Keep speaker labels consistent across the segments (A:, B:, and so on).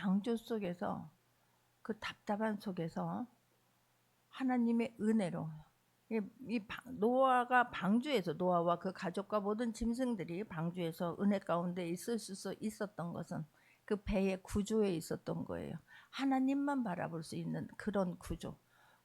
A: 방주 속에서 그 답답한 속에서 하나님의 은혜로 노아가 방주에서 노아와 그 가족과 모든 짐승들이 방주에서 은혜 가운데 있을 수 있었던 것은 그 배의 구조에 있었던 거예요. 하나님만 바라볼 수 있는 그런 구조.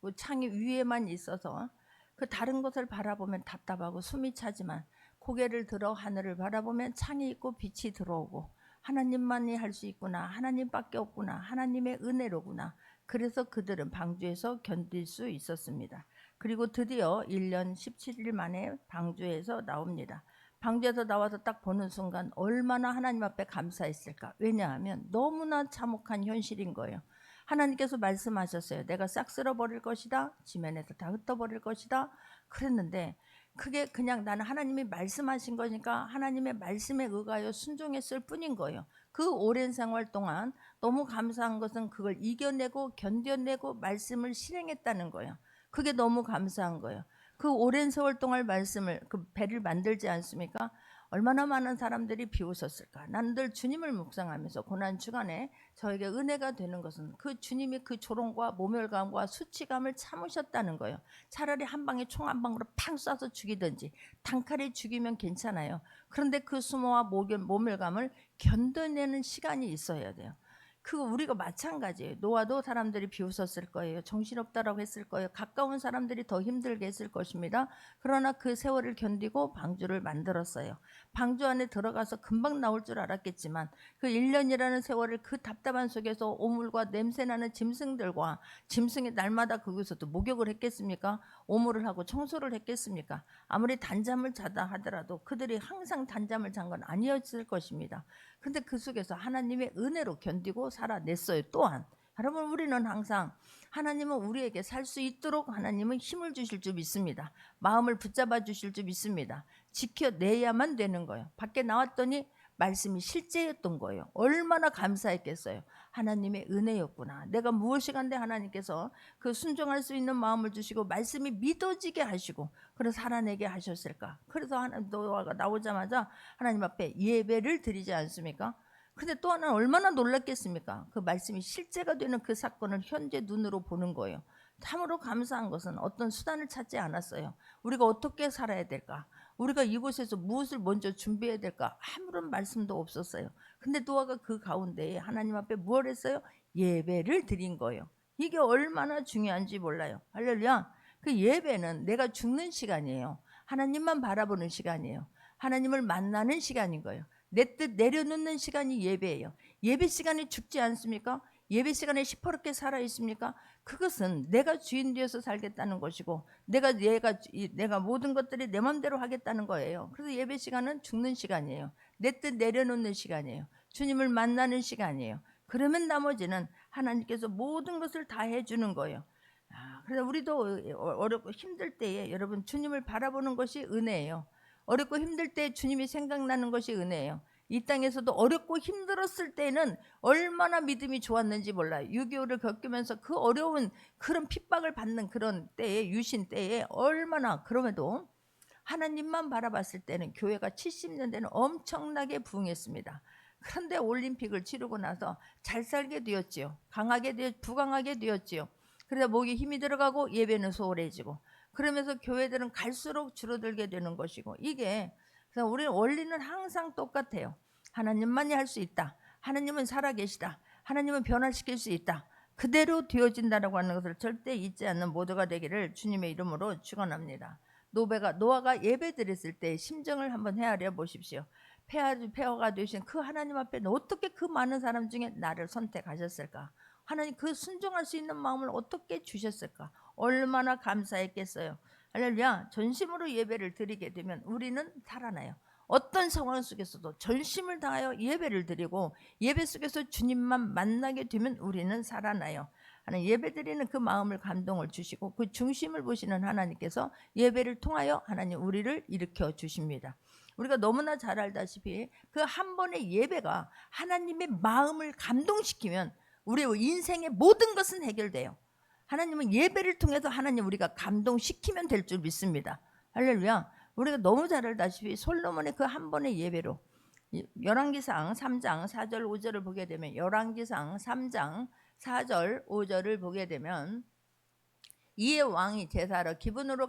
A: 그 창이 위에만 있어서 그 다른 것을 바라보면 답답하고 숨이 차지만 고개를 들어 하늘을 바라보면 창이 있고 빛이 들어오고 하나님만이 할 수 있구나. 하나님밖에 없구나. 하나님의 은혜로구나. 그래서 그들은 방주에서 견딜 수 있었습니다. 그리고 드디어 1년 17일 만에 방주에서 나옵니다. 방주에서 나와서 딱 보는 순간 얼마나 하나님 앞에 감사했을까. 왜냐하면 너무나 참혹한 현실인 거예요. 하나님께서 말씀하셨어요. 내가 싹 쓸어버릴 것이다. 지면에서 다 흩어버릴 것이다. 그랬는데 그게 그냥 나는 하나님이 말씀하신 거니까 하나님의 말씀에 의하여 순종했을 뿐인 거예요. 그 오랜 생활 동안 너무 감사한 것은 그걸 이겨내고 견뎌내고 말씀을 실행했다는 거예요. 그게 너무 감사한 거예요. 그 오랜 세월 동안 말씀을 그 배를 만들지 않습니까? 얼마나 많은 사람들이 비웃었을까. 나는 늘 주님을 묵상하면서 고난 주간에 저에게 은혜가 되는 것은 그 주님이 그 조롱과 모멸감과 수치감을 참으셨다는 거예요. 차라리 한 방에 총 한 방으로 팡 쏴서 죽이든지 단칼에 죽이면 괜찮아요. 그런데 그 수모와 모멸감을 견뎌내는 시간이 있어야 돼요. 그거 우리가 마찬가지예요. 노아도 사람들이 비웃었을 거예요. 정신없다라고 했을 거예요. 가까운 사람들이 더 힘들게 했을 것입니다. 그러나 그 세월을 견디고 방주를 만들었어요. 방주 안에 들어가서 금방 나올 줄 알았겠지만 그 1년이라는 세월을 그 답답한 속에서 오물과 냄새나는 짐승들과 짐승이 날마다 거기서도 목욕을 했겠습니까? 오물을 하고 청소를 했겠습니까? 아무리 단잠을 자다 하더라도 그들이 항상 단잠을 잔 건 아니었을 것입니다. 근데 그 속에서 하나님의 은혜로 견디고 살아냈어요. 또한 여러분, 우리는 항상 하나님은 우리에게 살 수 있도록 하나님은 힘을 주실 줄 믿습니다. 마음을 붙잡아 주실 줄 믿습니다. 지켜내야만 되는 거예요. 밖에 나왔더니 말씀이 실제였던 거예요. 얼마나 감사했겠어요. 하나님의 은혜였구나. 내가 무엇이간데 하나님께서 그 순종할 수 있는 마음을 주시고 말씀이 믿어지게 하시고 그래서 살아내게 하셨을까. 그래서 노아가 나오자마자 하나님 앞에 예배를 드리지 않습니까? 근데 또 하나는 얼마나 놀랐겠습니까? 그 말씀이 실제가 되는 그 사건을 현재 눈으로 보는 거예요. 참으로 감사한 것은 어떤 수단을 찾지 않았어요. 우리가 어떻게 살아야 될까? 우리가 이곳에서 무엇을 먼저 준비해야 될까? 아무런 말씀도 없었어요. 근데 노아가 그 가운데에 하나님 앞에 뭘 했어요? 예배를 드린 거예요. 이게 얼마나 중요한지 몰라요. 할렐루야. 그 예배는 내가 죽는 시간이에요. 하나님만 바라보는 시간이에요. 하나님을 만나는 시간인 거예요. 내 뜻 내려놓는 시간이 예배예요. 예배 시간에 죽지 않습니까? 예배 시간에 시퍼렇게 살아 있습니까? 그것은 내가 주인 되어서 살겠다는 것이고 내가 모든 것들이 내 마음대로 하겠다는 거예요. 그래서 예배 시간은 죽는 시간이에요. 내 뜻 내려놓는 시간이에요. 주님을 만나는 시간이에요. 그러면 나머지는 하나님께서 모든 것을 다 해주는 거예요. 그래서 우리도 어렵고 힘들 때에 여러분 주님을 바라보는 것이 은혜예요. 어렵고 힘들 때 주님이 생각나는 것이 은혜예요. 이 땅에서도 어렵고 힘들었을 때는 얼마나 믿음이 좋았는지 몰라요. 6.25를 겪으면서 그 어려운 그런 핍박을 받는 그런 때에 유신 때에 얼마나 그럼에도 하나님만 바라봤을 때는 교회가 70년대는 엄청나게 부흥했습니다. 그런데 올림픽을 치르고 나서 잘 살게 되었지요. 부강하게 되었지요. 그래서 목에 힘이 들어가고 예배는 소홀해지고 그러면서 교회들은 갈수록 줄어들게 되는 것이고 이게 그래서 우리는 원리는 항상 똑같아요. 하나님만이 할 수 있다. 하나님은 살아계시다. 하나님은 변화시킬 수 있다. 그대로 되어진다라고 하는 것을 절대 잊지 않는 모두가 되기를 주님의 이름으로 축원합니다. 노아가 예배 드렸을 때 심정을 한번 헤아려 보십시오. 폐허가 되신 그 하나님 앞에 어떻게 그 많은 사람 중에 나를 선택하셨을까? 하나님 그 순종할 수 있는 마음을 어떻게 주셨을까? 얼마나 감사했겠어요. 할렐루야. 전심으로 예배를 드리게 되면 우리는 살아나요. 어떤 상황 속에서도 전심을 다하여 예배를 드리고 예배 속에서 주님만 만나게 되면 우리는 살아나요. 하나님 예배 드리는 그 마음을 감동을 주시고 그 중심을 보시는 하나님께서 예배를 통하여 하나님 우리를 일으켜 주십니다. 우리가 너무나 잘 알다시피 그 한 번의 예배가 하나님의 마음을 감동시키면 우리의 인생의 모든 것은 해결돼요. 하나님은 예배를 통해서 하나님 우리가 감동시키면 될 줄 믿습니다. 할렐루야. 우리가 너무 잘 알다시피 솔로몬의 그 한 번의 예배로 열왕기상 3장 4절 5절을 보게 되면, 열왕기상 3장 4절 5절을 보게 되면, 이에 왕이 제사하러 기브논으로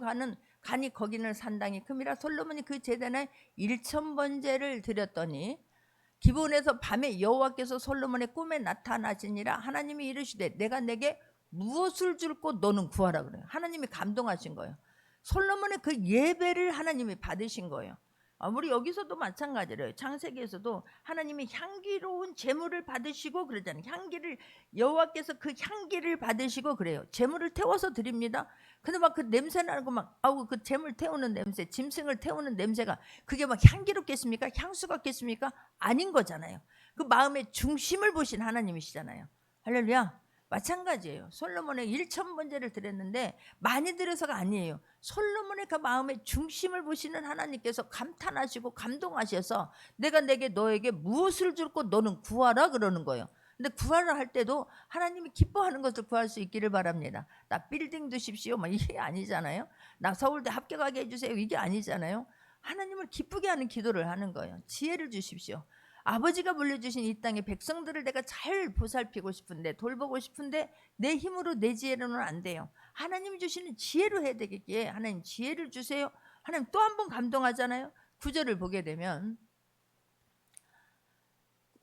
A: 가니 거기는 산당이 큼이라 솔로몬이 그 제단에 1,000번제를 드렸더니 기브온에서 밤에 여호와께서 솔로몬의 꿈에 나타나시니라. 하나님이 이르시되 내가 내게 무엇을 줄고 너는 구하라 그래요. 하나님이 감동하신 거예요. 솔로몬의 그 예배를 하나님이 받으신 거예요. 우리 여기서도 마찬가지래요. 창세기에서도 하나님이 향기로운 제물을 받으시고 그러잖아요. 향기를, 여호와께서 그 향기를 받으시고 그래요. 제물을 태워서 드립니다. 근데 막 그 냄새 나고 막 그 제물 태우는 냄새, 짐승을 태우는 냄새가 그게 막 향기롭겠습니까? 향수 같겠습니까? 아닌 거잖아요. 그 마음의 중심을 보신 하나님이시잖아요. 할렐루야. 마찬가지예요. 솔로몬의 1,000번제를 드렸는데 많이 드려서가 아니에요. 솔로몬의 그 마음의 중심을 보시는 하나님께서 감탄하시고 감동하셔서 내가 너에게 무엇을 줄고 너는 구하라 그러는 거예요. 근데 구하라 할 때도 하나님이 기뻐하는 것을 구할 수 있기를 바랍니다. 나 빌딩 주십시오, 이게 아니잖아요. 나 서울대 합격하게 해주세요, 이게 아니잖아요. 하나님을 기쁘게 하는 기도를 하는 거예요. 지혜를 주십시오. 아버지가 물려주신 이 땅의 백성들을 내가 잘 보살피고 싶은데, 돌보고 싶은데 내 힘으로 내 지혜로는 안 돼요. 하나님이 주시는 지혜로 해야 되겠기에 하나님 지혜를 주세요. 하나님 또 한 번 감동하잖아요. 9절을 보게 되면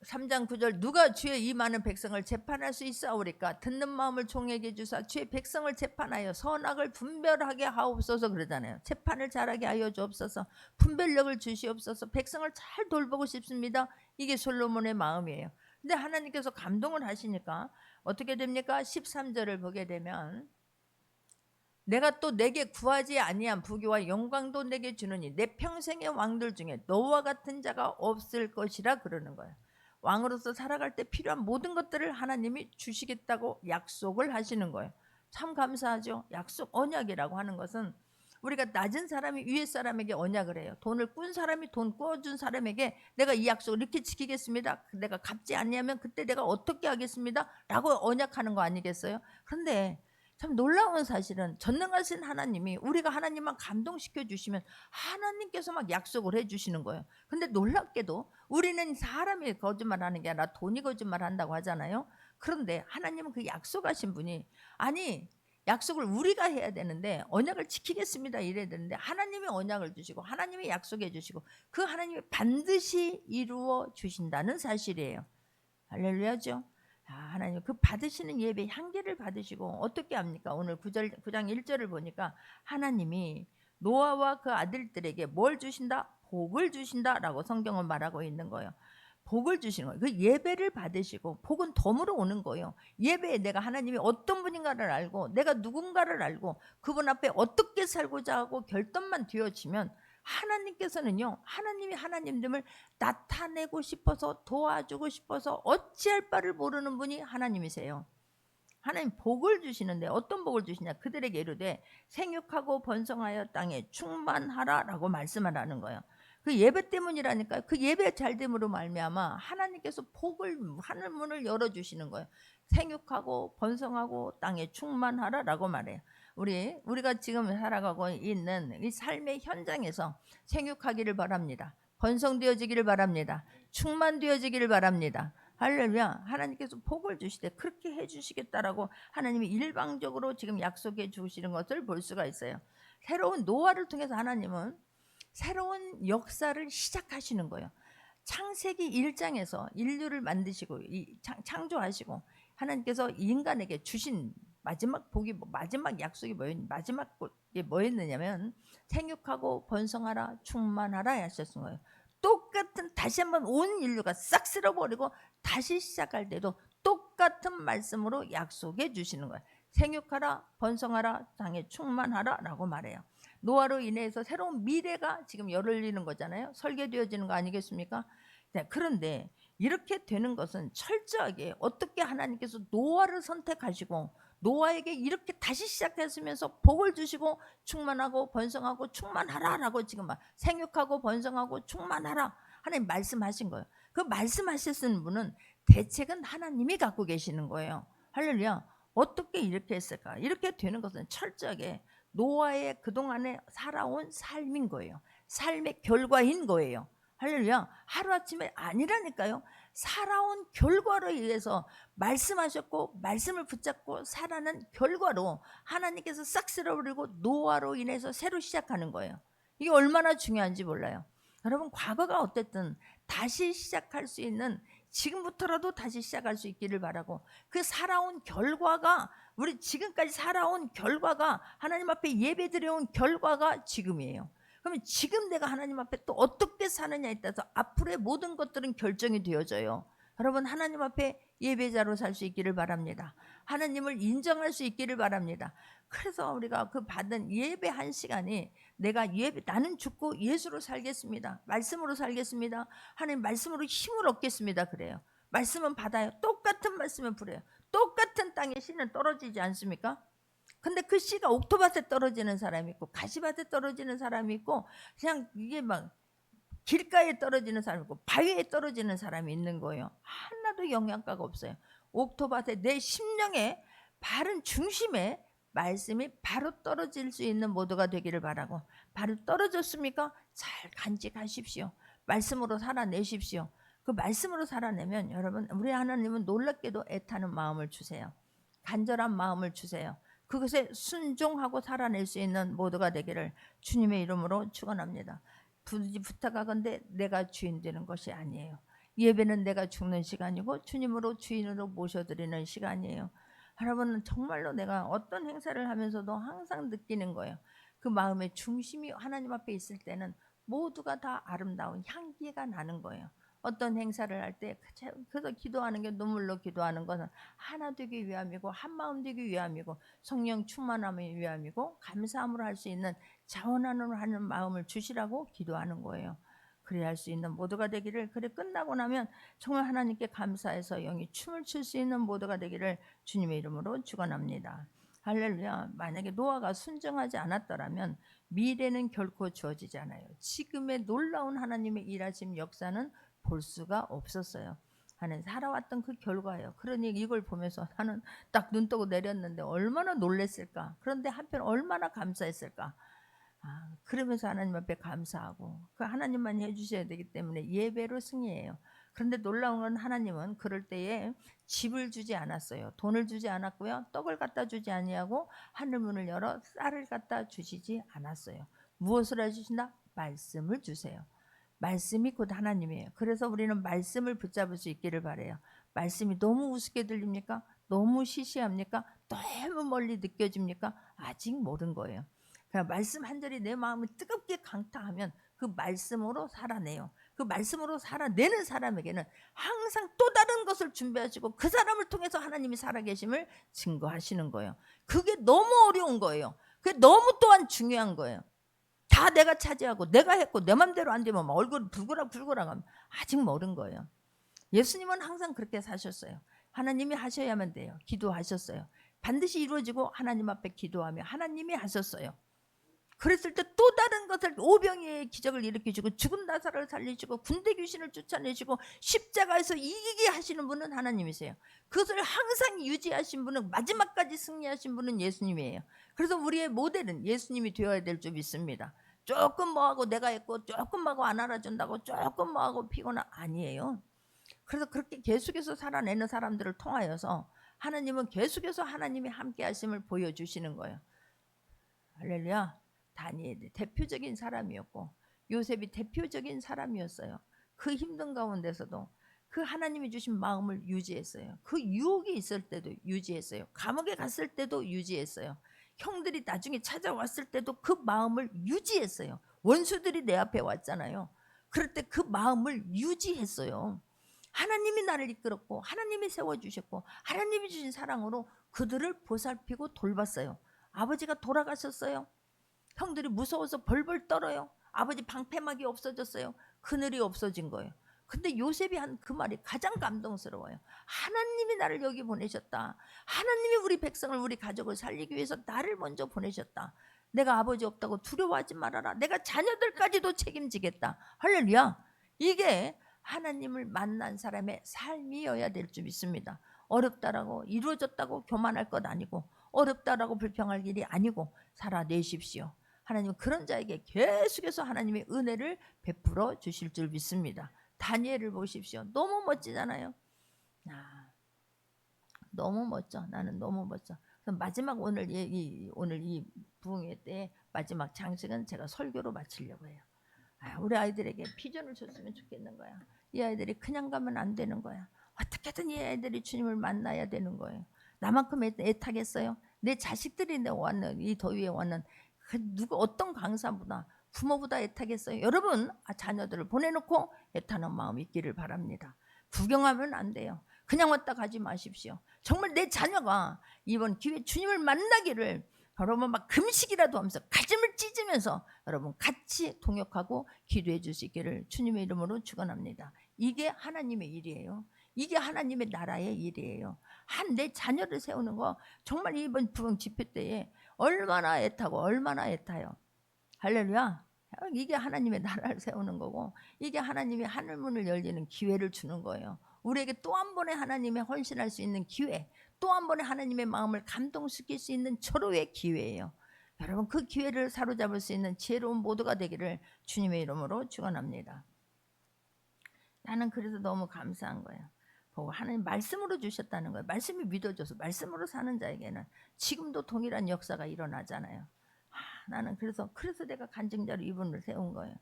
A: 3장 9절, 누가 주의 이 많은 백성을 재판할 수 있사오리까? 듣는 마음을 종에게 주사 주의 백성을 재판하여 선악을 분별하게 하옵소서 그러잖아요. 재판을 잘하게 하여 주옵소서. 분별력을 주시옵소서. 백성을 잘 돌보고 싶습니다. 이게 솔로몬의 마음이에요. 근데 하나님께서 감동을 하시니까 어떻게 됩니까? 13절을 보게 되면 내가 또 내게 구하지 아니한 부귀와 영광도 내게 주느니 내 평생의 왕들 중에 너와 같은 자가 없을 것이라 그러는 거예요. 왕으로서 살아갈 때 필요한 모든 것들을 하나님이 주시겠다고 약속을 하시는 거예요. 참 감사하죠. 약속, 언약이라고 하는 것은 우리가 낮은 사람이 위에 사람에게 언약을 해요. 돈을 꾼 사람이 돈 꿔준 사람에게 내가 이 약속을 이렇게 지키겠습니다. 내가 갚지 않으면 그때 내가 어떻게 하겠습니다 라고 언약하는 거 아니겠어요? 그런데 참 놀라운 사실은 전능하신 하나님이 우리가 하나님만 감동시켜 주시면 하나님께서 막 약속을 해주시는 거예요. 근데 놀랍게도 우리는 사람이 거짓말하는 게 아니라 돈이 거짓말한다고 하잖아요. 그런데 하나님은 그 약속하신 분이, 아니 약속을 우리가 해야 되는데 언약을 지키겠습니다 이래야 되는데 하나님이 언약을 주시고 하나님이 약속해 주시고 그 하나님이 반드시 이루어 주신다는 사실이에요. 할렐루야죠. 하나님 그 받으시는 예배 향기를 받으시고 어떻게 합니까? 오늘 9장 1절을 보니까 하나님이 노아와 그 아들들에게 뭘 주신다? 복을 주신다라고 성경은 말하고 있는 거예요. 복을 주시는 거예요. 그 예배를 받으시고 복은 덤으로 오는 거예요. 예배에 내가 하나님이 어떤 분인가를 알고 내가 누군가를 알고 그분 앞에 어떻게 살고자 하고 결단만 되어지면 하나님께서는요, 하나님이 하나님됨을 나타내고 싶어서 도와주고 싶어서 어찌할 바를 모르는 분이 하나님이세요. 하나님 복을 주시는데 어떤 복을 주시냐? 그들에게 이르되 생육하고 번성하여 땅에 충만하라라고 말씀을 하는 거예요. 그 예배 때문이라니까요. 그 예배 잘됨으로 말미암아 하나님께서 복을 하늘 문을 열어주시는 거예요. 생육하고 번성하고 땅에 충만하라라고 말해요. 우리가 지금 살아가고 있는 이 삶의 현장에서 생육하기를 바랍니다. 번성되어지기를 바랍니다. 충만되어지기를 바랍니다. 할렐루야. 하나님께서 복을 주시되 그렇게 해주시겠다라고 하나님이 일방적으로 지금 약속해 주시는 것을 볼 수가 있어요. 새로운 노아를 통해서 하나님은 새로운 역사를 시작하시는 거예요. 창세기 1장에서 인류를 만드시고 창조하시고 하나님께서 인간에게 주신 마지막 복이, 마지막 약속이 뭐였느냐면 생육하고 번성하라 충만하라 하셨던 거예요. 똑같은, 다시 한번 온 인류가 싹 쓸어버리고 다시 시작할 때도 똑같은 말씀으로 약속해 주시는 거예요. 생육하라 번성하라 땅에 충만하라 라고 말해요. 노아로 인해서 새로운 미래가 지금 열리는 거잖아요. 설계되어지는 거 아니겠습니까? 네, 그런데 이렇게 되는 것은 철저하게 어떻게 하나님께서 노아를 선택하시고 노아에게 이렇게 다시 시작했으면서 복을 주시고 충만하고 번성하고 충만하라라고 지금 막 생육하고 번성하고 충만하라 하나님 말씀하신 거예요. 그 말씀하셨는 분은 대책은 하나님이 갖고 계시는 거예요. 할렐루야. 어떻게 이렇게 했을까? 이렇게 되는 것은 철저하게 노아의 그동안에 살아온 삶인 거예요. 삶의 결과인 거예요. 할렐루야. 하루아침에 아니라니까요. 살아온 결과로 의해서 말씀하셨고 말씀을 붙잡고 살아는 결과로 하나님께서 싹 쓸어버리고 노화로 인해서 새로 시작하는 거예요. 이게 얼마나 중요한지 몰라요. 여러분, 과거가 어땠든 다시 시작할 수 있는, 지금부터라도 다시 시작할 수 있기를 바라고, 그 살아온 결과가, 우리 지금까지 살아온 결과가, 하나님 앞에 예배드려온 결과가 지금이에요. 그러면 지금 내가 하나님 앞에 또 어떻게 사느냐에 따라서 앞으로의 모든 것들은 결정이 되어져요. 여러분, 하나님 앞에 예배자로 살 수 있기를 바랍니다. 하나님을 인정할 수 있기를 바랍니다. 그래서 우리가 그 받은 예배 한 시간이, 나는 죽고 예수로 살겠습니다. 말씀으로 살겠습니다. 하나님 말씀으로 힘을 얻겠습니다. 그래요. 말씀은 받아요. 똑같은 말씀은 불어요. 똑같은 땅에 씨는 떨어지지 않습니까? 근데 그 씨가 옥토밭에 떨어지는 사람이 있고 가시밭에 떨어지는 사람이 있고 그냥 이게 막 길가에 떨어지는 사람이 있고 바위에 떨어지는 사람이 있는 거예요. 하나도 영양가가 없어요. 옥토밭에 내 심령의 바른 중심에 말씀이 바로 떨어질 수 있는 모두가 되기를 바라고, 바로 떨어졌습니까? 잘 간직하십시오. 말씀으로 살아내십시오. 그 말씀으로 살아내면 여러분, 우리 하나님은 놀랍게도 애타는 마음을 주세요. 간절한 마음을 주세요. 그것에 순종하고 살아낼 수 있는 모두가 되기를 주님의 이름으로 축원합니다. 부탁하건대 내가 주인 되는 것이 아니에요. 예배는 내가 죽는 시간이고 주님으로 주인으로 모셔드리는 시간이에요. 여러분, 정말로 내가 어떤 행사를 하면서도 항상 느끼는 거예요. 그 마음의 중심이 하나님 앞에 있을 때는 모두가 다 아름다운 향기가 나는 거예요. 어떤 행사를 할 때 그래서 기도하는 게, 눈물로 기도하는 것은 하나 되기 위함이고 한마음 되기 위함이고 성령 충만함을 위함이고 감사함으로 할 수 있는 자원하는 하는 마음을 주시라고 기도하는 거예요. 그래야 할 수 있는 모두가 되기를, 그래 끝나고 나면 정말 하나님께 감사해서 영이 춤을 출 수 있는 모두가 되기를 주님의 이름으로 축원합니다. 할렐루야. 만약에 노아가 순종하지 않았더라면 미래는 결코 주어지지 않아요. 지금의 놀라운 하나님의 일하심 역사는 볼 수가 없었어요. 하는 살아왔던 그 결과예요. 그러니 이걸 보면서 나는 딱 눈 뜨고 내렸는데 얼마나 놀랬을까. 그런데 한편 얼마나 감사했을까. 그러면서 하나님 앞에 감사하고, 그 하나님만 해주셔야 되기 때문에 예배로 승리해요. 그런데 놀라운 건 하나님은 그럴 때에 집을 주지 않았어요. 돈을 주지 않았고요. 떡을 갖다 주지 아니하고 하늘 문을 열어 쌀을 갖다 주시지 않았어요. 무엇을 해주신다? 말씀을 주세요. 말씀이 곧 하나님이에요. 그래서 우리는 말씀을 붙잡을 수 있기를 바라요. 말씀이 너무 우습게 들립니까? 너무 시시합니까? 너무 멀리 느껴집니까? 아직 모른 거예요. 그냥 말씀 한 절이 내 마음을 뜨겁게 강타하면 그 말씀으로 살아내요. 그 말씀으로 살아내는 사람에게는 항상 또 다른 것을 준비하시고 그 사람을 통해서 하나님이 살아계심을 증거하시는 거예요. 그게 너무 어려운 거예요. 그게 너무 또한 중요한 거예요. 다 내가 차지하고 내가 했고 내 맘대로 안 되면 막 얼굴 붉으락 하면 아직 모른 거예요. 예수님은 항상 그렇게 사셨어요. 하나님이 하셔야만 돼요. 기도하셨어요. 반드시 이루어지고 하나님 앞에 기도하며 하나님이 하셨어요. 그랬을 때 또 다른 것을, 오병이의 기적을 일으키시고 죽은 나사로를 살리시고 군대 귀신을 쫓아내시고 십자가에서 이기게 하시는 분은 하나님이세요. 그것을 항상 유지하신 분은, 마지막까지 승리하신 분은 예수님이에요. 그래서 우리의 모델은 예수님이 되어야 될 줄 믿습니다. 조금 뭐하고 내가 했고 조금 뭐하고 안 알아준다고 조금 뭐하고 피곤한, 아니에요. 그래서 그렇게 계속해서 살아내는 사람들을 통하여서 하나님은 계속해서 하나님이 함께 하심을 보여주시는 거예요. 할렐루야. 다니엘이 대표적인 사람이었고 요셉이 대표적인 사람이었어요. 그 힘든 가운데서도 그 하나님이 주신 마음을 유지했어요. 그 유혹이 있을 때도 유지했어요. 감옥에 갔을 때도 유지했어요. 형들이 나중에 찾아왔을 때도 그 마음을 유지했어요. 원수들이 내 앞에 왔잖아요. 그럴 때 그 마음을 유지했어요. 하나님이 나를 이끌었고 하나님이 세워주셨고 하나님이 주신 사랑으로 그들을 보살피고 돌봤어요. 아버지가 돌아가셨어요. 형들이 무서워서 벌벌 떨어요. 아버지 방패막이 없어졌어요. 그늘이 없어진 거예요. 근데 요셉이 한 그 말이 가장 감동스러워요. 하나님이 나를 여기 보내셨다. 하나님이 우리 백성을, 우리 가족을 살리기 위해서 나를 먼저 보내셨다. 내가 아버지 없다고 두려워하지 말아라. 내가 자녀들까지도 책임지겠다. 할렐루야. 이게 하나님을 만난 사람의 삶이어야 될 줄 믿습니다. 어렵다라고 이루어졌다고 교만할 것 아니고, 어렵다라고 불평할 일이 아니고 살아내십시오. 하나님은 그런 자에게 계속해서 하나님의 은혜를 베풀어 주실 줄 믿습니다. 다니엘을 보십시오. 너무 멋지잖아요. 너무 멋져. 나는 너무 멋져. 그래서 마지막 오늘 이 부흥회 때 마지막 장식은 제가 설교로 마치려고 해요. 우리 아이들에게 비전을 줬으면 좋겠는 거야. 이 아이들이 그냥 가면 안 되는 거야. 어떻게든 이 아이들이 주님을 만나야 되는 거예요. 나만큼 애타겠어요? 내 자식들이 왔는 이 더위에 왔는 누가 어떤 강사보다 부모보다 애타겠어요? 여러분 자녀들을 보내놓고 애타는 마음이 있기를 바랍니다. 구경하면 안 돼요. 그냥 왔다 가지 마십시오. 정말 내 자녀가 이번 기회에 주님을 만나기를 여러분 막 금식이라도 하면서 가슴을 찢으면서 여러분 같이 동역하고 기도해 줄 수 있기를 주님의 이름으로 축원합니다. 이게 하나님의 일이에요. 이게 하나님의 나라의 일이에요. 내 자녀를 세우는 거 정말 이번 부흥 집회 때에 얼마나 애타고 얼마나 애타요. 할렐루야. 이게 하나님의 나라를 세우는 거고 이게 하나님의 하늘문을 열리는 기회를 주는 거예요. 우리에게 또 한 번의 하나님의 헌신할 수 있는 기회, 또 한 번의 하나님의 마음을 감동시킬 수 있는 절호의 기회예요. 여러분 그 기회를 사로잡을 수 있는 지혜로운 모두가 되기를 주님의 이름으로 축원합니다. 나는 그래서 너무 감사한 거예요. 보고 하나님 말씀으로 주셨다는 거예요. 말씀이 믿어져서 말씀으로 사는 자에게는 지금도 동일한 역사가 일어나잖아요. 나는 그래서 내가 간증자로 이분을 세운 거예요.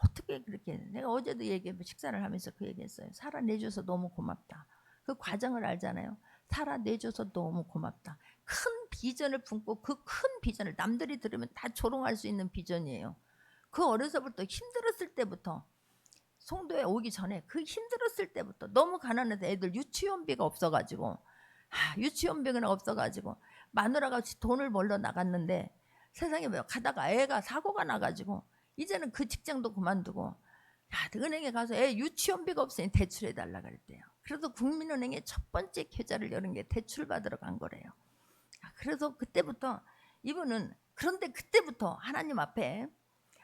A: 어떻게 그렇게 내가 어제도 식사를 하면서 그 얘기했어요. 살아내줘서 너무 고맙다. 그 과정을 알잖아요. 살아내줘서 너무 고맙다. 큰 비전을 품고 그 큰 비전을 남들이 들으면 다 조롱할 수 있는 비전이에요. 그 어려서부터 힘들었을 때부터 송도에 오기 전에 그 힘들었을 때부터 너무 가난해서 애들 유치원비가 없어가지고 유치원비가 없어가지고 마누라가 돈을 벌러 나갔는데 세상에 가다가 애가 사고가 나가지고 이제는 그 직장도 그만두고 은행에 가서 애 유치원비가 없으니 대출해달라 그랬대요. 그래서 국민은행에 첫 번째 계좌를 여는 게 대출 받으러 간 거래요. 그래서 그때부터 이분은 그런데 그때부터 하나님 앞에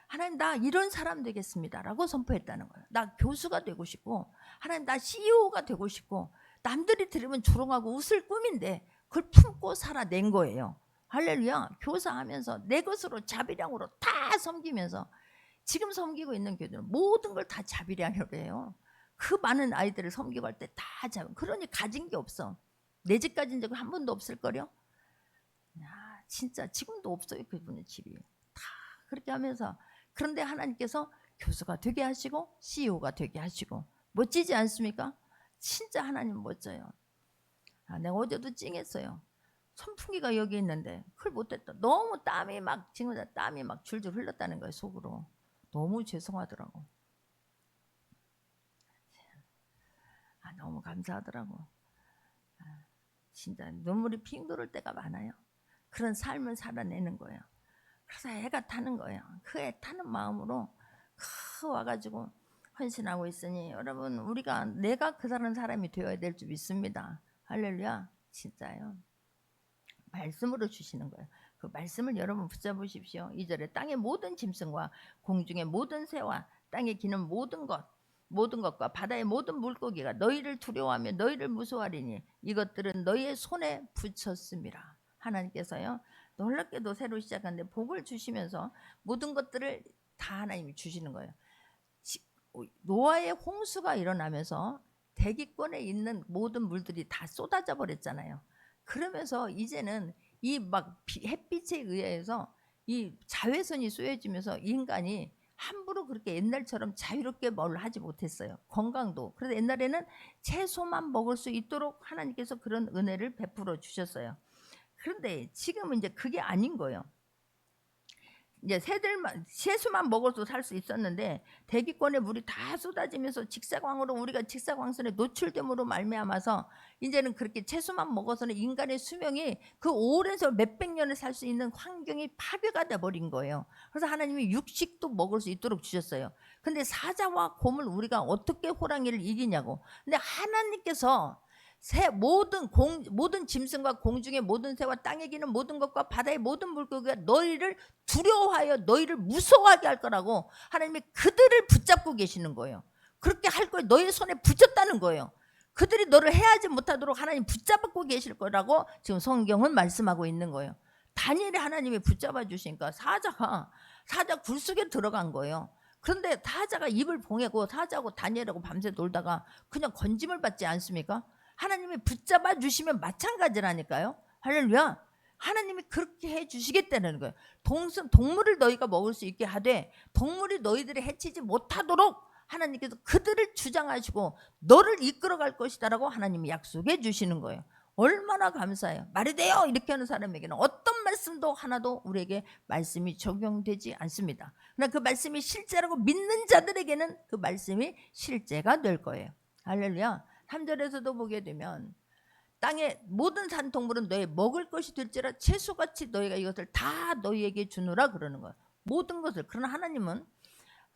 A: 하나님 나 이런 사람 되겠습니다 라고 선포했다는 거예요. 나 교수가 되고 싶고 하나님 나 CEO가 되고 싶고 남들이 들으면 조롱하고 웃을 꿈인데 그걸 품고 살아낸 거예요. 할렐루야. 교사하면서 내 것으로 자비량으로 다 섬기면서 지금 섬기고 있는 교회들은 모든 걸 다 자비량으로 해요. 그 많은 아이들을 섬기고 할 때 다 자비. 그러니 가진 게 없어. 내 집 가진 적은 한 번도 없을걸요. 진짜 지금도 없어요. 그분의 집이. 다 그렇게 하면서 그런데 하나님께서 교수가 되게 하시고 CEO가 되게 하시고 멋지지 않습니까? 진짜 하나님 멋져요. 내가 어제도 찡했어요. 선풍기가 여기 있는데 그걸 못했다. 너무 땀이 막 줄줄 흘렀다는 거예요. 속으로. 너무 죄송하더라고. 너무 감사하더라고. 진짜 눈물이 핑 돌을 때가 많아요. 그런 삶을 살아내는 거예요. 그래서 애가 타는 거예요. 그 애 타는 마음으로 와가지고 헌신하고 있으니 여러분 내가 그 사람이 되어야 될 줄 믿습니다. 할렐루야. 진짜요. 말씀으로 주시는 거예요. 그 말씀을 여러분 붙잡으십시오. 2절에 땅의 모든 짐승과 공중의 모든 새와 땅에 기는 모든 것과 바다의 모든 물고기가 너희를 두려워하며 너희를 무서워하리니 이것들은 너희의 손에 붙였습니다. 하나님께서요 놀랍게도 새로 시작하는데 복을 주시면서 모든 것들을 다 하나님이 주시는 거예요. 노아의 홍수가 일어나면서 대기권에 있는 모든 물들이 다 쏟아져 버렸잖아요. 그러면서 이제는 이 햇빛에 의해서 이 자외선이 쏘여지면서 인간이 함부로 그렇게 옛날처럼 자유롭게 뭘 하지 못했어요. 건강도. 그래서 옛날에는 채소만 먹을 수 있도록 하나님께서 그런 은혜를 베풀어 주셨어요. 그런데 지금은 이제 그게 아닌 거예요. 이제 채소만 먹어도 살 수 있었는데 대기권에 물이 다 쏟아지면서 직사광으로 우리가 직사광선에 노출됨으로 말미암아서 이제는 그렇게 채소만 먹어서는 인간의 수명이 그 오랜 세월 몇백 년을 살 수 있는 환경이 파괴가 돼 버린 거예요. 그래서 하나님이 육식도 먹을 수 있도록 주셨어요. 근데 사자와 곰을 우리가 어떻게 호랑이를 이기냐고. 근데 하나님께서 모든 짐승과 공중의 모든 새와 땅에 기는 모든 것과 바다의 모든 물고기가 너희를 두려워하여 너희를 무서워하게 할 거라고 하나님이 그들을 붙잡고 계시는 거예요. 그렇게 할 걸 너희 손에 붙였다는 거예요. 그들이 너를 해하지 못하도록 하나님 붙잡고 계실 거라고 지금 성경은 말씀하고 있는 거예요. 다니엘이 하나님이 붙잡아 주시니까 사자가 사자 굴 속에 들어간 거예요. 그런데 사자가 입을 봉하고 사자하고 다니엘하고 밤새 놀다가 그냥 건짐을 받지 않습니까? 하나님이 붙잡아 주시면 마찬가지라니까요. 할렐루야. 하나님이 그렇게 해 주시겠다는 거예요. 동물을 너희가 먹을 수 있게 하되 동물이 너희들을 해치지 못하도록 하나님께서 그들을 주장하시고 너를 이끌어 갈 것이다라고 하나님이 약속해 주시는 거예요. 얼마나 감사해요. 말이 돼요 이렇게 하는 사람에게는 어떤 말씀도 하나도 우리에게 말씀이 적용되지 않습니다. 그러나 그 말씀이 실제라고 믿는 자들에게는 그 말씀이 실제가 될 거예요. 할렐루야. 3절에서도 보게 되면 땅의 모든 산동물은 너희 먹을 것이 될지라 채소같이 너희가 이것을 다 너희에게 주노라 그러는 거예요. 모든 것을. 그러나 하나님은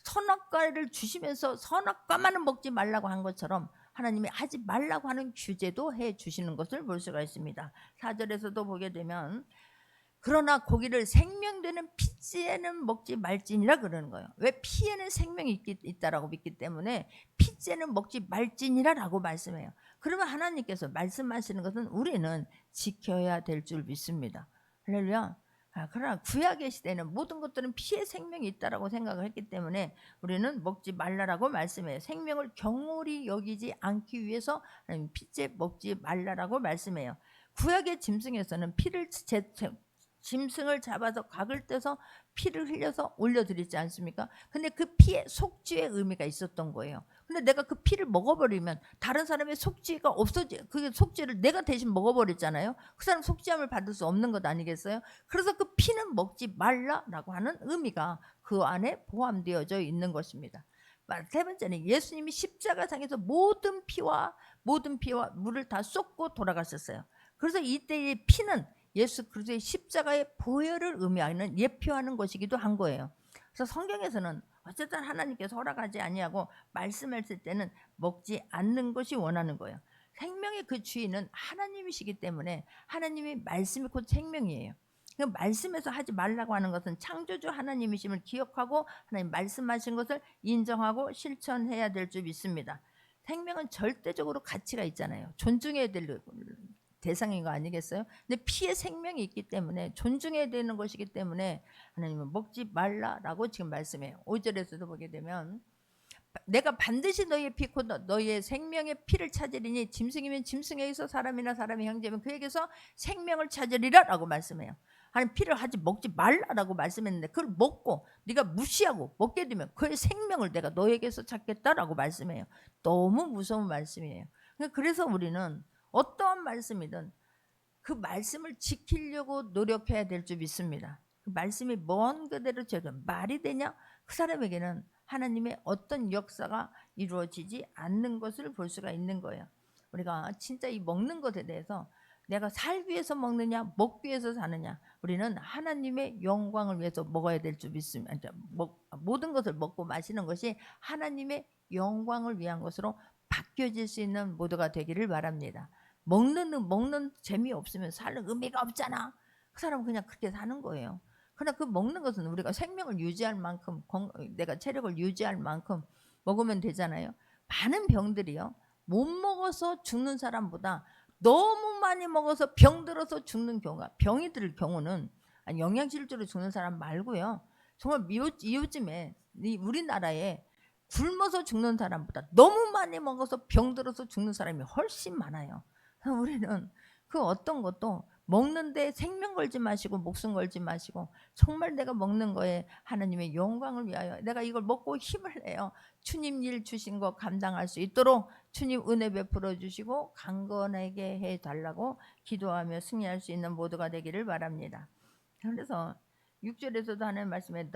A: 선악과를 주시면서 선악과만은 먹지 말라고 한 것처럼 하나님이 하지 말라고 하는 규제도 해 주시는 것을 볼 수가 있습니다. 4절에서도 보게 되면 그러나 고기를 생명되는 피째는 먹지 말지니라 그러는 거예요. 왜? 피에는 생명이 있다라고 믿기 때문에 피째는 먹지 말지니라라고 말씀해요. 그러면 하나님께서 말씀하시는 것은 우리는 지켜야 될 줄 믿습니다. 할렐루야. 그러나 구약의 시대는 모든 것들은 피의 생명이 있다라고 생각을 했기 때문에 우리는 먹지 말라라고 말씀해요. 생명을 경홀히 여기지 않기 위해서 피째 먹지 말라라고 말씀해요. 구약의 짐승에서는 짐승을 잡아서 각을 떼서 피를 흘려서 올려드리지 않습니까? 근데 그 피에 속죄의 의미가 있었던 거예요. 근데 내가 그 피를 먹어버리면 다른 사람의 속죄가 그 속죄를 내가 대신 먹어버렸잖아요. 그 사람 속죄함을 받을 수 없는 것 아니겠어요? 그래서 그 피는 먹지 말라라고 하는 의미가 그 안에 포함되어져 있는 것입니다. 세 번째는 예수님이 십자가상에서 모든 피와 물을 다 쏟고 돌아가셨어요. 그래서 이때의 피는 예수 그리스도의 십자가의 보혈을 의미하는 예표하는 것이기도 한 거예요. 그래서 성경에서는 어쨌든 하나님께서 허락하지 아니하고 말씀했을 때는 먹지 않는 것이 원하는 거예요. 생명의 그 주인은 하나님이시기 때문에 하나님의 말씀이 곧 생명이에요. 그 말씀에서 하지 말라고 하는 것은 창조주 하나님이심을 기억하고 하나님 말씀하신 것을 인정하고 실천해야 될 줄 믿습니다. 생명은 절대적으로 가치가 있잖아요. 존중해야 될 대상인 거 아니겠어요? 근데 피에 생명이 있기 때문에 존중해야 되는 것이기 때문에 하나님은 먹지 말라라고 지금 말씀해요. 5절에서도 보게 되면 내가 반드시 너희의 피 곧 너희의 생명의 피를 찾으리니 짐승이면 짐승에게서 사람이나 사람의 형제면 그에게서 생명을 찾으리라 라고 말씀해요. 하나님 피를 먹지 말라라고 말씀했는데 그걸 먹고 네가 무시하고 먹게 되면 그의 생명을 내가 너에게서 찾겠다라고 말씀해요. 너무 무서운 말씀이에요. 그래서 우리는 어떠한 말씀이든 그 말씀을 지키려고 노력해야 될 줄 믿습니다. 그 말씀이 먼 그대로 저도 말이 되냐? 그 사람에게는 하나님의 어떤 역사가 이루어지지 않는 것을 볼 수가 있는 거예요. 우리가 진짜 이 먹는 것에 대해서 내가 살기 위해서 먹느냐 먹기 위해서 사느냐, 우리는 하나님의 영광을 위해서 먹어야 될 줄 믿습니다. 모든 것을 먹고 마시는 것이 하나님의 영광을 위한 것으로 바뀌어질 수 있는 모두가 되기를 바랍니다. 먹는 재미 없으면 살 의미가 없잖아. 그 사람은 그냥 그렇게 사는 거예요. 그러나 그 먹는 것은 우리가 생명을 유지할 만큼, 내가 체력을 유지할 만큼 먹으면 되잖아요. 많은 병들이요, 못 먹어서 죽는 사람보다 너무 많이 먹어서 병들어서 죽는 경우가, 병이 들 경우는 영양실조로 죽는 사람 말고요, 정말 요즘에 우리나라에 굶어서 죽는 사람보다 너무 많이 먹어서 병들어서 죽는 사람이 훨씬 많아요. 우리는 그 어떤 것도 먹는데 생명 걸지 마시고 목숨 걸지 마시고 정말 내가 먹는 거에 하나님의 영광을 위하여 내가 이걸 먹고 힘을 내요 주님 일 주신 거 감당할 수 있도록 주님 은혜 베풀어 주시고 강건하게 해달라고 기도하며 승리할 수 있는 모두가 되기를 바랍니다. 그래서 6절에서도 하는 말씀에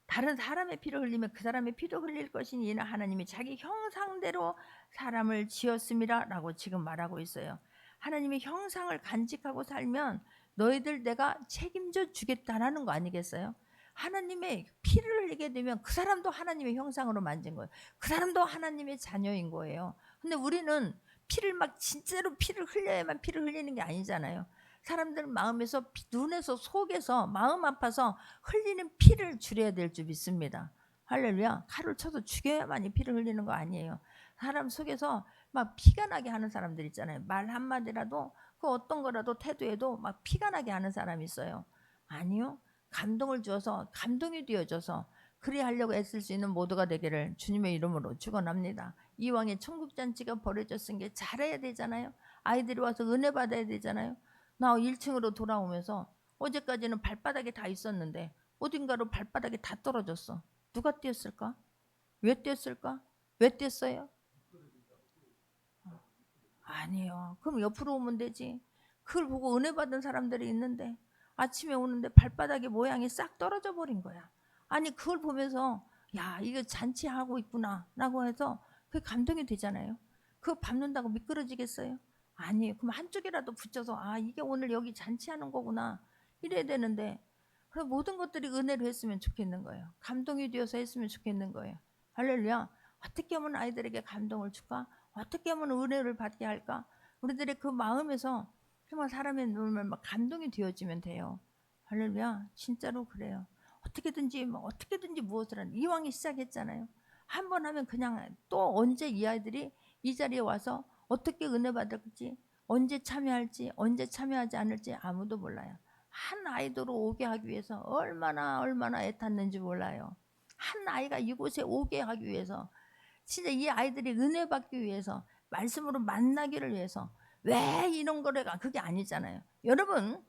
A: 다른 사람의 피를 흘리면 그 사람의 피도 흘릴 것이니 이는 하나님이 자기 형상대로 사람을 지었습니다 라고 지금 말하고 있어요. 하나님의 형상을 간직하고 살면 너희들 내가 책임져 주겠다라는 거 아니겠어요? 하나님의 피를 흘리게 되면 그 사람도 하나님의 형상으로 만진 거예요. 그 사람도 하나님의 자녀인 거예요. 근데 우리는 진짜로 피를 흘려야만 피를 흘리는 게 아니잖아요. 사람들 마음에서 눈에서 속에서 마음 아파서 흘리는 피를 줄여야 될 줄 믿습니다. 할렐루야. 칼을 쳐서 죽여야만이 피를 흘리는 거 아니에요. 사람 속에서 막 피가 나게 하는 사람들 있잖아요. 말 한마디라도 그 어떤 거라도 태도에도 막 피가 나게 하는 사람이 있어요. 아니요. 감동을 주어서 감동이 되어져서 그리 하려고 애쓸 수 있는 모두가 되기를 주님의 이름으로 축원합니다. 이왕에 천국잔치가 벌어졌은 게 잘해야 되잖아요. 아이들이 와서 은혜 받아야 되잖아요. 나 1층으로 돌아오면서 어제까지는 발바닥에 다 있었는데 어딘가로 발바닥에 다 떨어졌어. 누가 띄었을까? 왜 띄었을까? 왜 띄었어요? 아니요. 그럼 옆으로 오면 되지. 그걸 보고 은혜 받은 사람들이 있는데 아침에 오는데 발바닥에 모양이 싹 떨어져 버린 거야. 아니 그걸 보면서 야 이거 잔치하고 있구나 라고 해서 그게 감동이 되잖아요. 그거 밟는다고 미끄러지겠어요? 아니에요. 그럼 한쪽이라도 붙여서 아 이게 오늘 여기 잔치하는 거구나 이래야 되는데 그럼 모든 것들이 은혜로 했으면 좋겠는 거예요. 감동이 되어서 했으면 좋겠는 거예요. 할렐루야. 어떻게 하면 아이들에게 감동을 줄까? 어떻게 하면 은혜를 받게 할까? 우리들의 그 마음에서 정말 사람의 눈을 막 감동이 되어지면 돼요. 할렐루야. 진짜로 그래요. 어떻게든지 무엇을 하는 이왕이 시작했잖아요. 한 번 하면 그냥 또 언제 이 아이들이 이 자리에 와서 어떻게 은혜 받을지, 언제 참여할지, 언제 참여하지 않을지 아무도 몰라요. 한 아이도로 오게 하기 위해서 얼마나 애탔는지 몰라요. 한 아이가 이곳에 오게 하기 위해서 진짜 이 아이들이 은혜 받기 위해서 말씀으로 만나기를 위해서 왜 이런 거래가 그게 아니잖아요. 여러분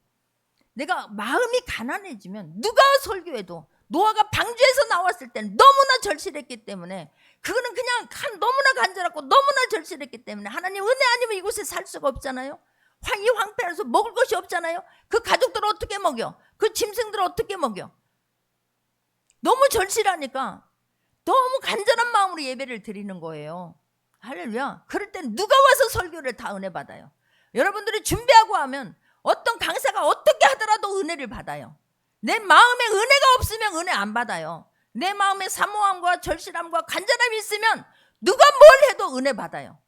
A: 내가 마음이 가난해지면 누가 설교해도 노아가 방주에서 나왔을 때는 너무나 절실했기 때문에 그거는 그냥 너무나 간절하고 너무나 절실했기 때문에 하나님 은혜 아니면 이곳에 살 수가 없잖아요. 이 황폐라서 먹을 것이 없잖아요. 그 가족들을 어떻게 먹여? 그 짐승들을 어떻게 먹여? 너무 절실하니까 너무 간절한 마음으로 예배를 드리는 거예요. 할렐루야. 그럴 땐 누가 와서 설교를 다 은혜 받아요. 여러분들이 준비하고 하면 어떤 강사가 어떻게 하더라도 은혜를 받아요. 내 마음에 은혜가 없으면 은혜 안 받아요. 내 마음에 사모함과 절실함과 간절함이 있으면 누가 뭘 해도 은혜 받아요.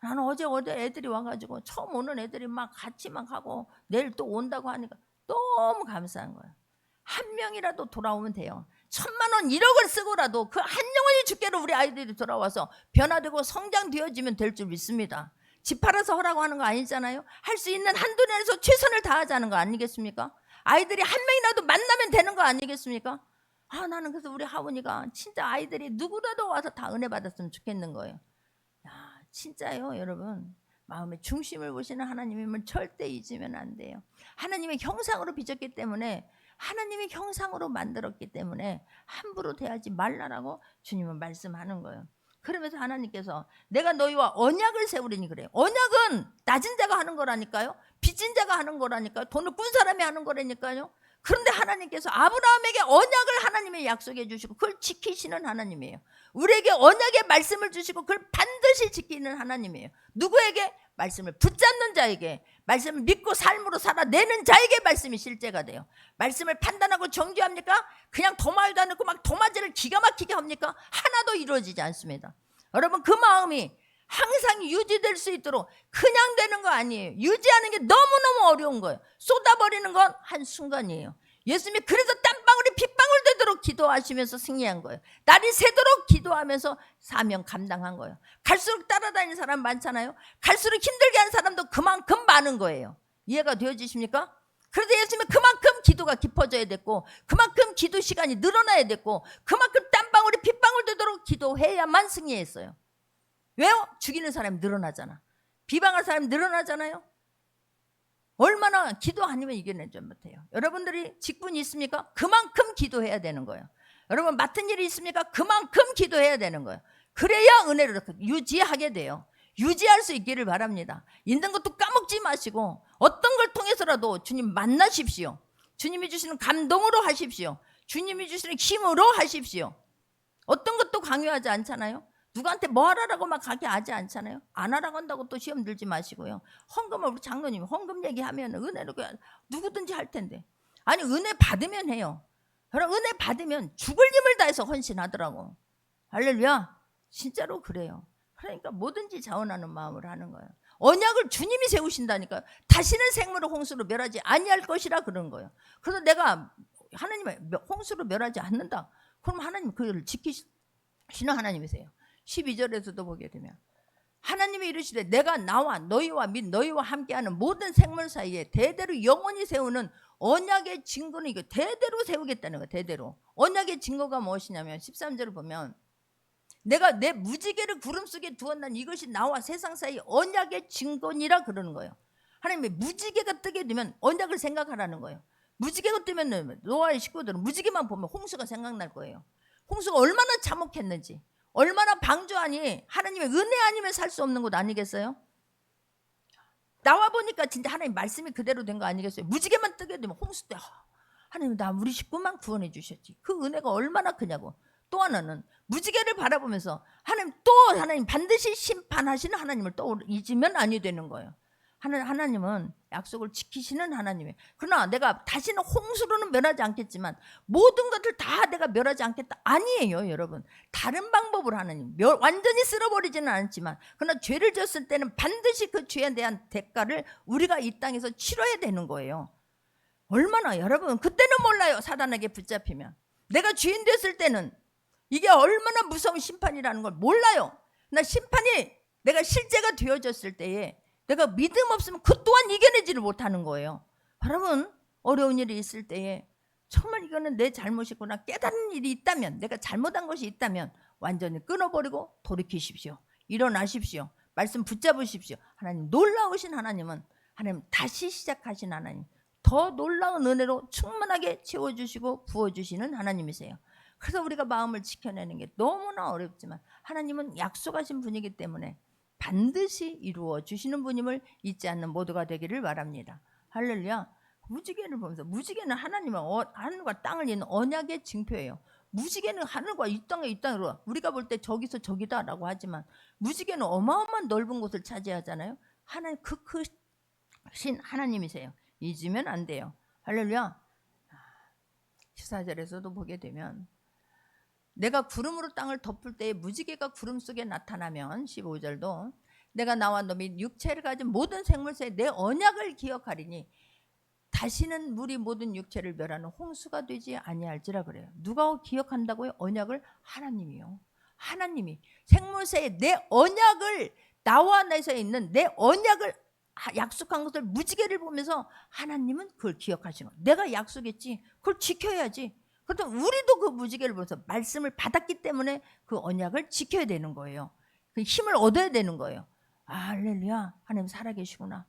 A: 나는 어제 애들이 와가지고 처음 오는 애들이 막 같이 막 하고 내일 또 온다고 하니까 너무 감사한 거예요. 한 명이라도 돌아오면 돼요. 1,000만 원 1억을 쓰고라도 그 한 영혼이 주께로 우리 아이들이 돌아와서 변화되고 성장되어지면 될 줄 믿습니다. 집 팔아서 하라고 하는 거 아니잖아요. 할 수 있는 한도 내에서 최선을 다하자는 거 아니겠습니까? 아이들이 한 명이라도 만나면 되는 거 아니겠습니까? 나는 그래서 우리 하원이가 진짜 아이들이 누구라도 와서 다 은혜 받았으면 좋겠는 거예요. 야, 진짜요, 여러분. 마음의 중심을 보시는 하나님임을 절대 잊으면 안 돼요. 하나님의 형상으로 빚었기 때문에 하나님의 형상으로 만들었기 때문에 함부로 대하지 말라라고 주님은 말씀하는 거예요. 그러면서 하나님께서 내가 너희와 언약을 세우리니 그래요. 언약은 낮은 자가 하는 거라니까요. 빚진 자가 하는 거라니까요. 돈을 꾼 사람이 하는 거라니까요. 그런데 하나님께서 아브라함에게 언약을 하나님이 약속해 주시고 그걸 지키시는 하나님이에요. 우리에게 언약의 말씀을 주시고 그걸 반드시 지키는 하나님이에요. 누구에게? 말씀을 붙잡는 자에게, 말씀을 믿고 삶으로 살아내는 자에게 말씀이 실제가 돼요. 말씀을 판단하고 정죄합니까? 그냥 도마에도 안 넣고 막 도마질을 기가 막히게 합니까? 하나도 이루어지지 않습니다. 여러분 그 마음이 항상 유지될 수 있도록 그냥 되는 거 아니에요. 유지하는 게 너무너무 어려운 거예요. 쏟아버리는 건 한순간이에요. 예수님이 그래서 땀방울이 핏방울 되도록 기도하시면서 승리한 거예요. 날이 새도록 기도하면서 사명 감당한 거예요. 갈수록 따라다니는 사람 많잖아요. 갈수록 힘들게 하는 사람도 그만큼 많은 거예요. 이해가 되어지십니까? 그래서 예수님은 그만큼 기도가 깊어져야 됐고 그만큼 기도 시간이 늘어나야 됐고 그만큼 땀방울이 핏방울 되도록 기도해야만 승리했어요. 왜요? 죽이는 사람이 늘어나잖아. 비방할 사람이 늘어나잖아요. 얼마나 기도 아니면 이겨내지 못해요. 여러분들이 직분이 있습니까? 그만큼 기도해야 되는 거예요. 여러분 맡은 일이 있습니까? 그만큼 기도해야 되는 거예요. 그래야 은혜를 유지하게 돼요. 유지할 수 있기를 바랍니다. 있는 것도 까먹지 마시고 어떤 걸 통해서라도 주님 만나십시오. 주님이 주시는 감동으로 하십시오. 주님이 주시는 힘으로 하십시오. 어떤 것도 강요하지 않잖아요. 누구한테 뭐 하라고 막 가게 하지 않잖아요. 안 하라고 한다고 또 시험 들지 마시고요. 헌금을 우리 장로님 헌금 얘기하면 은혜로 누구든지 할 텐데. 아니 은혜 받으면 해요. 여러분 은혜 받으면 죽을 힘을 다해서 헌신하더라고. 할렐루야. 진짜로 그래요. 그러니까 뭐든지 자원하는 마음으로 하는 거예요. 언약을 주님이 세우신다니까요. 다시는 생물을 홍수로 멸하지 아니할 것이라 그런 거예요. 그래서 내가 하나님을 홍수로 멸하지 않는다. 그럼 하나님 그를 지키시는 하나님이세요. 12절에서도 보게 되면 하나님이 이르시되 내가 나와 너희와 및 너희와 함께하는 모든 생물 사이에 대대로 영원히 세우는 언약의 증거는 이거 대대로 세우겠다는 거예요. 대대로. 언약의 증거가 무엇이냐면 13절을 보면 내가 내 무지개를 구름 속에 두었난 이것이 나와 세상 사이 언약의 증거니라 그러는 거예요. 하나님의 무지개가 뜨게 되면 언약을 생각하라는 거예요. 무지개가 뜨면 노아의 식구들은 무지개만 보면 홍수가 생각날 거예요. 홍수가 얼마나 참혹했는지, 얼마나 방주하니 하나님의 은혜 아니면 살 수 없는 곳 아니겠어요? 나와 보니까 진짜 하나님 말씀이 그대로 된 거 아니겠어요? 무지개만 뜨게 되면 홍수 때 하나님 나 우리 식구만 구원해 주셨지. 그 은혜가 얼마나 크냐고. 또 하나는 무지개를 바라보면서 하나님 반드시 심판하시는 하나님을 또 잊으면 아니 되는 거예요. 하나님은 약속을 지키시는 하나님이에요. 그러나 내가 다시는 홍수로는 멸하지 않겠지만 모든 것을 다 내가 멸하지 않겠다 아니에요. 여러분 다른 방법으로 하나님 완전히 쓸어버리지는 않지만 그러나 죄를 졌을 때는 반드시 그 죄에 대한 대가를 우리가 이 땅에서 치러야 되는 거예요. 얼마나 여러분 그때는 몰라요. 사단에게 붙잡히면 내가 주인 됐을 때는 이게 얼마나 무서운 심판이라는 걸 몰라요. 나 심판이 내가 실제가 되어졌을 때에 내가 믿음 없으면 그 또한 이겨내지를 못하는 거예요. 여러분 어려운 일이 있을 때에 정말 이거는 내 잘못이구나 깨닫는 일이 있다면 내가 잘못한 것이 있다면 완전히 끊어버리고 돌이키십시오. 일어나십시오. 말씀 붙잡으십시오. 하나님 놀라우신 하나님은 하나님 다시 시작하신 하나님 더 놀라운 은혜로 충만하게 채워주시고 부어주시는 하나님이세요. 그래서 우리가 마음을 지켜내는 게 너무나 어렵지만 하나님은 약속하신 분이기 때문에 반드시 이루어 주시는 분임을 잊지 않는 모두가 되기를 바랍니다. 할렐루야. 무지개를 보면서 무지개는 하나님은 하늘과 땅을 잇는 언약의 징표예요. 무지개는 하늘과 이 땅으로 우리가 볼 때 저기서 저기다라고 하지만 무지개는 어마어마한 넓은 곳을 차지하잖아요. 하나님 그 크신 하나님이세요. 잊으면 안 돼요. 할렐루야. 14절에서도 보게 되면 내가 구름으로 땅을 덮을 때에 무지개가 구름 속에 나타나면 15절도 내가 나와 너 및 육체를 가진 모든 생물새에 내 언약을 기억하리니 다시는 물이 모든 육체를 멸하는 홍수가 되지 아니할지라 그래요. 누가 기억한다고요? 언약을? 하나님이요. 하나님이 생물새에 내 언약을 나와 내서 있는 내 언약을 약속한 것을 무지개를 보면서 하나님은 그걸 기억하시는 거예요. 내가 약속했지 그걸 지켜야지. 그렇다면 우리도 그 무지개를 보면서 말씀을 받았기 때문에 그 언약을 지켜야 되는 거예요. 그 힘을 얻어야 되는 거예요. 할렐루야. 하나님 살아계시구나.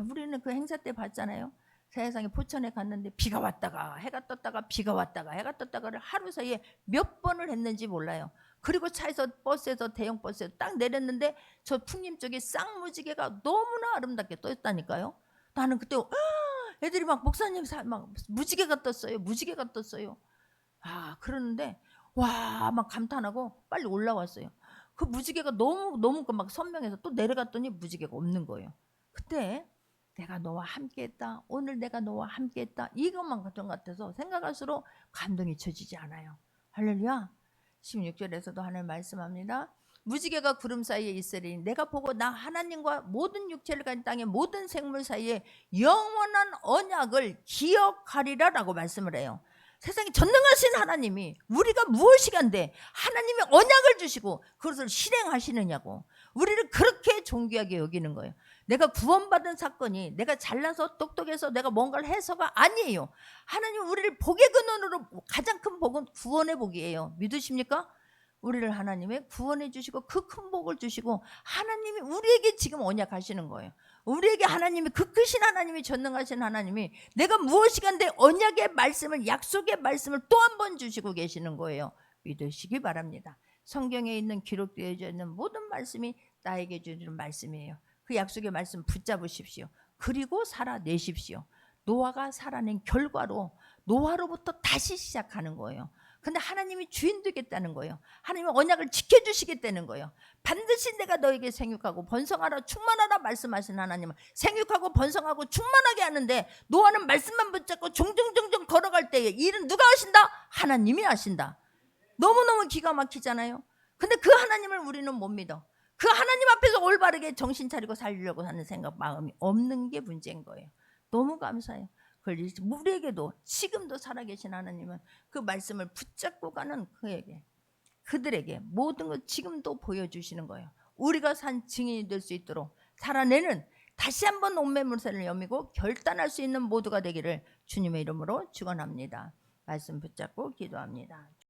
A: 우리는 그 행사 때 봤잖아요. 세상에 포천에 갔는데 비가 왔다가 해가 떴다가 비가 왔다가 해가 떴다가를 하루 사이에 몇 번을 했는지 몰라요. 그리고 차에서 버스에서 대형 버스에서 딱 내렸는데 저 풍림 쪽에 쌍무지개가 너무나 아름답게 떴다니까요. 나는 그때 애들이 막 목사님 막 무지개가 떴어요. 무지개가 떴어요. 그러는데 와 막 감탄하고 빨리 올라왔어요. 그 무지개가 너무 막 선명해서 또 내려갔더니 무지개가 없는 거예요. 그때 내가 너와 함께했다. 오늘 내가 너와 함께했다. 이것만 같은 것 같아서 생각할수록 감동이 쳐지지 않아요. 할렐루야. 16절에서도 하나님 말씀합니다. 무지개가 구름 사이에 있으리니 내가 보고 나 하나님과 모든 육체를 가진 땅의 모든 생물 사이에 영원한 언약을 기억하리라 라고 말씀을 해요. 세상에 전능하신 하나님이 우리가 무엇이간데 하나님의 언약을 주시고 그것을 실행하시느냐고 우리를 그렇게 존귀하게 여기는 거예요. 내가 구원받은 사건이 내가 잘나서 똑똑해서 내가 뭔가를 해서가 아니에요. 하나님 우리를 복의 근원으로 가장 큰 복은 구원의 복이에요. 믿으십니까? 우리를 하나님의 구원해 주시고 그 큰 복을 주시고 하나님이 우리에게 지금 언약하시는 거예요. 우리에게 하나님이 그 크신 하나님이 전능하신 하나님이 내가 무엇이간데 언약의 말씀을 약속의 말씀을 또 한 번 주시고 계시는 거예요. 믿으시기 바랍니다. 성경에 있는 기록되어 있는 모든 말씀이 나에게 주는 말씀이에요. 그 약속의 말씀 붙잡으십시오. 그리고 살아내십시오. 노아가 살아낸 결과로 노아로부터 다시 시작하는 거예요. 근데 하나님이 주인 되겠다는 거예요. 하나님이 언약을 지켜주시겠다는 거예요. 반드시 내가 너에게 생육하고 번성하라 충만하라 말씀하신 하나님은 생육하고 번성하고 충만하게 하는데 노아는 말씀만 붙잡고 종종종종 걸어갈 때에 일은 누가 하신다? 하나님이 하신다. 너무너무 기가 막히잖아요. 근데 그 하나님을 우리는 못 믿어. 그 하나님 앞에서 올바르게 정신 차리고 살려고 하는 생각 마음이 없는 게 문제인 거예요. 너무 감사해요. 우리에게도 지금도 살아계신 하나님은 그 말씀을 붙잡고 가는 그들에게 모든 것 지금도 보여주시는 거예요. 우리가 산 증인이 될 수 있도록 살아내는 다시 한번 온매물새를 여미고 결단할 수 있는 모두가 되기를 주님의 이름으로 축원합니다. 말씀 붙잡고 기도합니다.